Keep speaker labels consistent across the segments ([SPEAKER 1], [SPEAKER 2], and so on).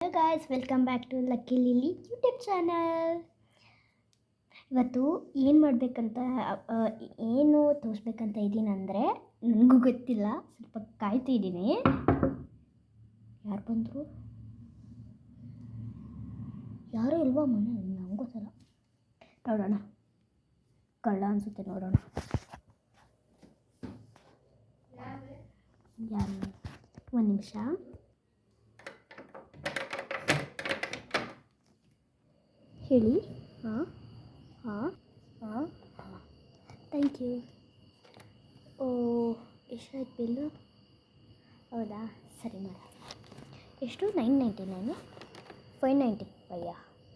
[SPEAKER 1] Hello guys, welcome back to Lucky Lily YouTube channel. ಇವತ್ತು ಏನು ಮಾಡಬೇಕಂತ ಏನು ತೋರಿಸ್ಬೇಕಂತ ಇದ್ದೀನಿ ಅಂದರೆ ನನಗೂ ಗೊತ್ತಿಲ್ಲ, ಸ್ವಲ್ಪ ಕಾಯ್ತಿದ್ದೀನಿ. ಯಾರು ಬಂದರು? ಯಾರೂ ಇಲ್ವಾ ಮನೆ? ನಂಗೆ ಗೊತ್ತಲ್ಲ, ನೋಡೋಣ. ಕಳ್ಳ ಅನಿಸುತ್ತೆ, ನೋಡೋಣ. ಯಾರು? ಒಂದು ನಿಮಿಷ. ಹೇಳಿ. ಹಾಂ ಹಾಂ ಹಾಂ ಹಾಂ, ಥ್ಯಾಂಕ್ ಯು. ಓ, ಎಷ್ಟಾಯ್ತು ಬಿಲ್ಲು? ಹೌದಾ, ಸರಿ ಮಾಡ. ಎಷ್ಟು? 999, 595.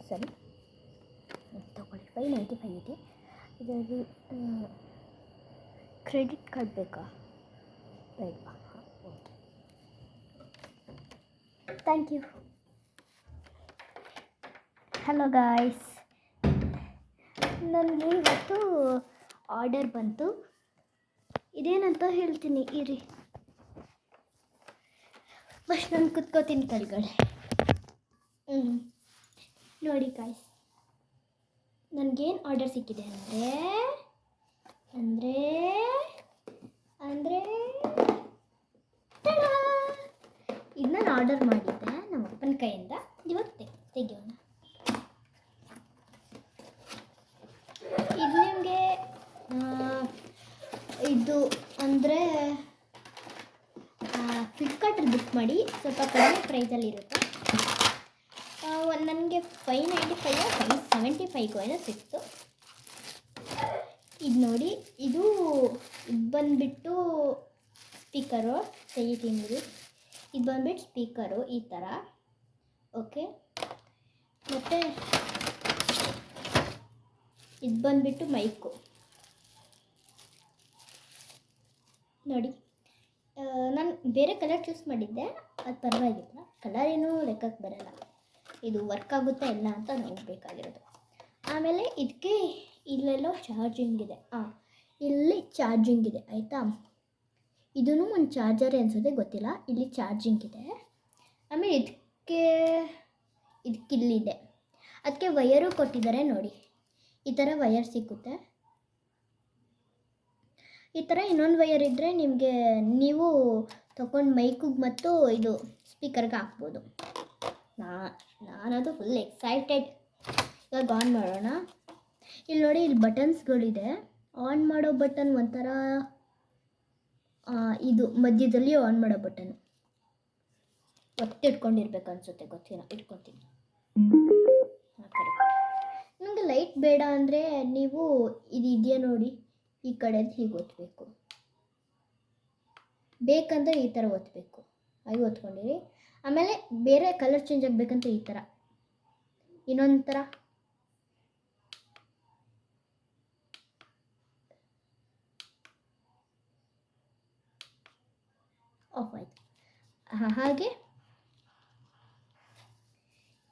[SPEAKER 1] ಸರಿ ತಗೊಳ್ಳಿ, 595 ಇದೆ. ಇದರಲ್ಲಿ ಕ್ರೆಡಿಟ್ ಕಾರ್ಡ್ ಬೇಕಾ? ಬೇಡವಾ? ಹಾಂ, okay, thank you. Hello guys, ನನಗೆ ಇವತ್ತು ಆರ್ಡರ್ ಬಂತು. ಇದೇನಂತ ಹೇಳ್ತೀನಿ ಇರಿ. ಫಸ್ಟ್ ನಾನು ಕುತ್ಕೋತೀನಿ ಕೆಳಗಡೆ. ನೋಡಿ ಗಾಯ್ಸ್, ನನಗೇನು ಆರ್ಡರ್ ಸಿಕ್ಕಿದೆ ಅಂದರೆ ಇದು ನಾನು ಆರ್ಡರ್ ಮಾಡಿದ್ದೆ ನಮ್ಮ ಅಪ್ಪನ ಕೈಯಿಂದ. ಇವತ್ತು ತೆಗಿಯೋಣ. ಇದು ನಿಮಗೆ ಇದು ಅಂದರೆ ಫ್ಲಿಪ್ಕಾರ್ಟಲ್ಲಿ ಬುಕ್ ಮಾಡಿ, ಸ್ವಲ್ಪ ಕಡಿಮೆ ಪ್ರೈಸಲ್ಲಿರುತ್ತೆ. ನನಗೆ 595 575 ಏನೋ ಸಿಕ್ತು. ಇದು ನೋಡಿ, ಇದು ಬಂದುಬಿಟ್ಟು ಸ್ಪೀಕರು ತೆಗಿತೀನಿ. ಇದು ಬಂದುಬಿಟ್ಟು ಸ್ಪೀಕರು ಈ ಥರ. ಓಕೆ, ಮತ್ತು ಇದು ಬಂದುಬಿಟ್ಟು ಮೈಕು ನೋಡಿ. ನಾನು ಬೇರೆ ಕಲರ್ ಚೂಸ್ ಮಾಡಿದ್ದೆ, ಅದು ಪರವಾಗಿಲ್ಲ, ಕಲರ್ ಏನೂ ಲೆಕ್ಕಕ್ಕೆ ಬರೋಲ್ಲ. ಇದು ವರ್ಕ್ ಆಗುತ್ತೆ ಇಲ್ಲ ಅಂತ ನೋಡಬೇಕಾಗಿರೋದು. ಆಮೇಲೆ ಇದಕ್ಕೆ ಇಲ್ಲೆಲ್ಲೋ ಚಾರ್ಜಿಂಗ್ ಇದೆ. ಇಲ್ಲಿ ಚಾರ್ಜಿಂಗ್ ಇದೆ, ಆಯಿತಾ? ಇದೂ ಒಂದು ಚಾರ್ಜರೇ ಅನಿಸುತ್ತೆ, ಗೊತ್ತಿಲ್ಲ. ಇಲ್ಲಿ ಚಾರ್ಜಿಂಗ್ ಇದೆ. ಆಮೇಲೆ ಇದಕ್ಕಿಲ್ಲಿದೆ. ಅದಕ್ಕೆ ವಯರು ಕೊಟ್ಟಿದ್ದಾರೆ ನೋಡಿ. ಈ ಥರ ವಯರ್ ಸಿಕ್ಕುತ್ತೆ. ಈ ಥರ ಇನ್ನೊಂದು ವಯರ್ ಇದ್ದರೆ ನೀವು ತಗೊಂಡು ಮೈಕಿಗೆ ಮತ್ತು ಇದು ಸ್ಪೀಕರ್ಗೆ ಹಾಕ್ಬೋದು. ನಾನದು ಫುಲ್ ಎಕ್ಸೈಟೆಡ್. ಇವಾಗ ಆನ್ ಮಾಡೋಣ. ಇಲ್ಲಿ ನೋಡಿ, ಇಲ್ಲಿ ಬಟನ್ಸ್ಗಳಿದೆ. ಆನ್ ಮಾಡೋ ಬಟನ್ ಒಂಥರ ಇದು ಮಧ್ಯದಲ್ಲಿ ಆನ್ ಮಾಡೋ ಬಟನ್ ಒತ್ತಿಟ್ಕೊಂಡಿರ್ಬೇಕು ಅನಿಸುತ್ತೆ, ಗೊತ್ತಿಲ್ಲ, ಇಟ್ಕೊತೀನಿ. ನನಗೆ ಲೈಟ್ ಬೇಡ ಅಂದರೆ ನೀವು ಇದು ಇದೆಯಾ ನೋಡಿ, ಈ ಕಡೆದು ಹೀಗೆ ಒತ್ತಬೇಕು. ಬೇಕಂದರೆ ಈ ಥರ ಒತ್ತಬೇಕು. ಹಾಗೆ ಒತ್ಕೊಂಡಿರಿ. ಆಮೇಲೆ ಬೇರೆ ಕಲರ್ ಚೇಂಜ್ ಆಗಬೇಕಂತ ಈ ಥರ ಇನ್ನೊಂದು ಥರ ಆಫ್ ಆಯಿತು. ಹಾಗೆ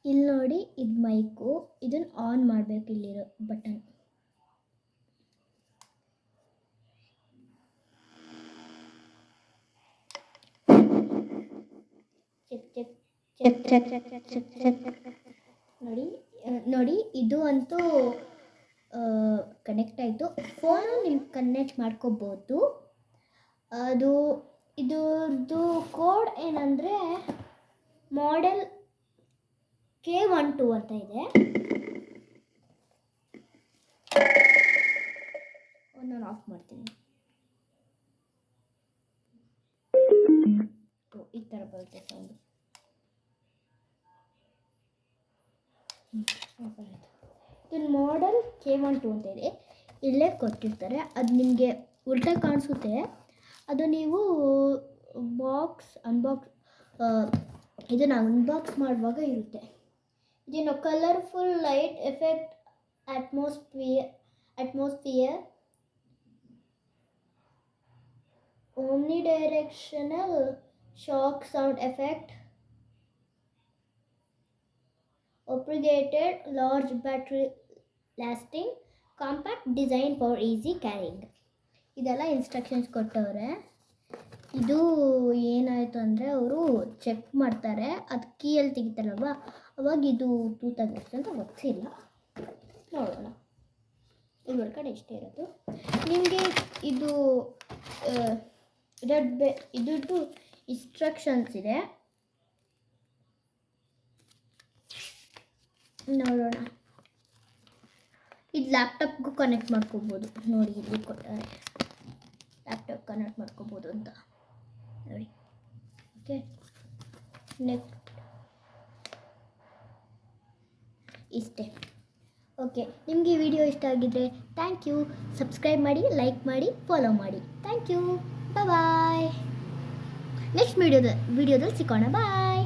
[SPEAKER 1] ಇಲ್ಲಿ ನೋಡಿ, ಇದು ಮೈಕು. ಇದನ್ನು ಆನ್ ಮಾಡಬೇಕು. ಇಲ್ಲಿರೋ ಬಟನ್ ನೋಡಿ ಇದು ಅಂತೂ ಕನೆಕ್ಟ್ ಆಯಿತು. ಫೋನು ನಿಮ್ಗೆ ಕನೆಕ್ಟ್ ಮಾಡ್ಕೋಬೋದು. ಇದ್ರದ್ದು ಕೋಡ್ ಏನಂದರೆ ಮಾಡೆಲ್ K12 ಅಂತ ಇದೆ. ನಾನು ಆಫ್ ಮಾಡ್ತೀನಿ. ಈ ಥರ ಬರುತ್ತೆ ಸೌಂಡು. ಇದು ಮಾಡೆಲ್ K12 ಅಂತ ಇದೆ. ಇಲ್ಲೇ ಕೊಟ್ಟಿರ್ತಾರೆ. ಅದು ನಿಮಗೆ ಉಲ್ಟಾ ಕಾಣಿಸುತ್ತೆ. ಅದು ನೀವು ಇದನ್ನು ಅನ್ಬಾಕ್ಸ್ ಮಾಡುವಾಗ ಇರುತ್ತೆ. ಇದೇನು colourful light effect atmosphere omnidirectional shock sound effect, operated large battery lasting, compact design for easy carrying. ಇದೆಲ್ಲ ಇನ್ಸ್ಟ್ರಕ್ಷನ್ಸ್ ಕೊಟ್ಟವ್ರೆ. ಇದು ಏನಾಯಿತು ಅಂದರೆ ಅವರು ಚೆಕ್ ಮಾಡ್ತಾರೆ, ಅದು ಕೀಯಲ್ಲಿ ತೆಗಿತಾರಲ್ವ, ಅವಾಗ ಇದು ತೂತಾಗಿರುತ್ತೆ ಅಂತ ಗೊತ್ತಿಲ್ಲ, ನೋಡೋಣ. ಇದ್ರೊಳಗಡೆ ಇಷ್ಟೇ ಇರೋದು. ನಿಮಗೆ ಇದು ಇದ್ರದ್ದು ಇನ್ಸ್ಟ್ರಕ್ಷನ್ಸ್ ಇದೆ, ನೋಡೋಣ. ಇದು ಲ್ಯಾಪ್ಟಾಪ್ಗೂ ಕನೆಕ್ಟ್ ಮಾಡ್ಕೋಬೋದು, ನೋಡಿ ಇಲ್ಲಿ ಕೊಟ್ಟಾರೆ, ಲ್ಯಾಪ್ಟಾಪ್ ಕನೆಕ್ಟ್ ಮಾಡ್ಕೋಬೋದು ಅಂತ ನೋಡಿ. ಓಕೆ, ನೆಕ್ಸ್ಟ್ ಇಷ್ಟೇ. ಓಕೆ, ನಿಮಗೆ ಈ ವಿಡಿಯೋ ಇಷ್ಟ ಆಗಿದ್ದರೆ ಥ್ಯಾಂಕ್ ಯು. ಸಬ್ಸ್ಕ್ರೈಬ್ ಮಾಡಿ, ಲೈಕ್ ಮಾಡಿ, ಫಾಲೋ ಮಾಡಿ. Thank you, bye. ನೆಕ್ಸ್ಟ್ ವಿಡಿಯೋದಲ್ಲಿ ಸಿಗೋಣ. ಬಾಯ್.